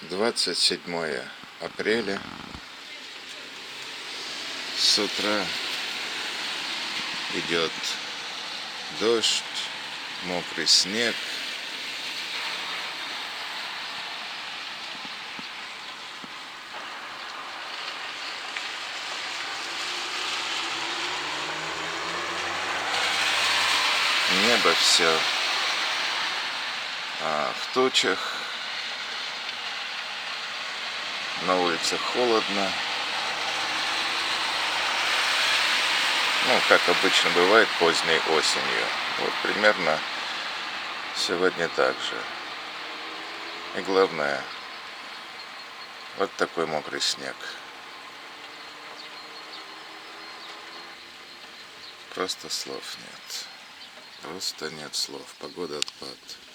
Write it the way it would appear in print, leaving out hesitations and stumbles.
27 апреля. С утра идет дождь, мокрый снег. Небо все в тучах. На улице холодно. Ну, как обычно бывает поздней осенью. Вот примерно сегодня так же. И главное, вот такой мокрый снег. Просто слов нет. Просто нет слов. Погода отпад.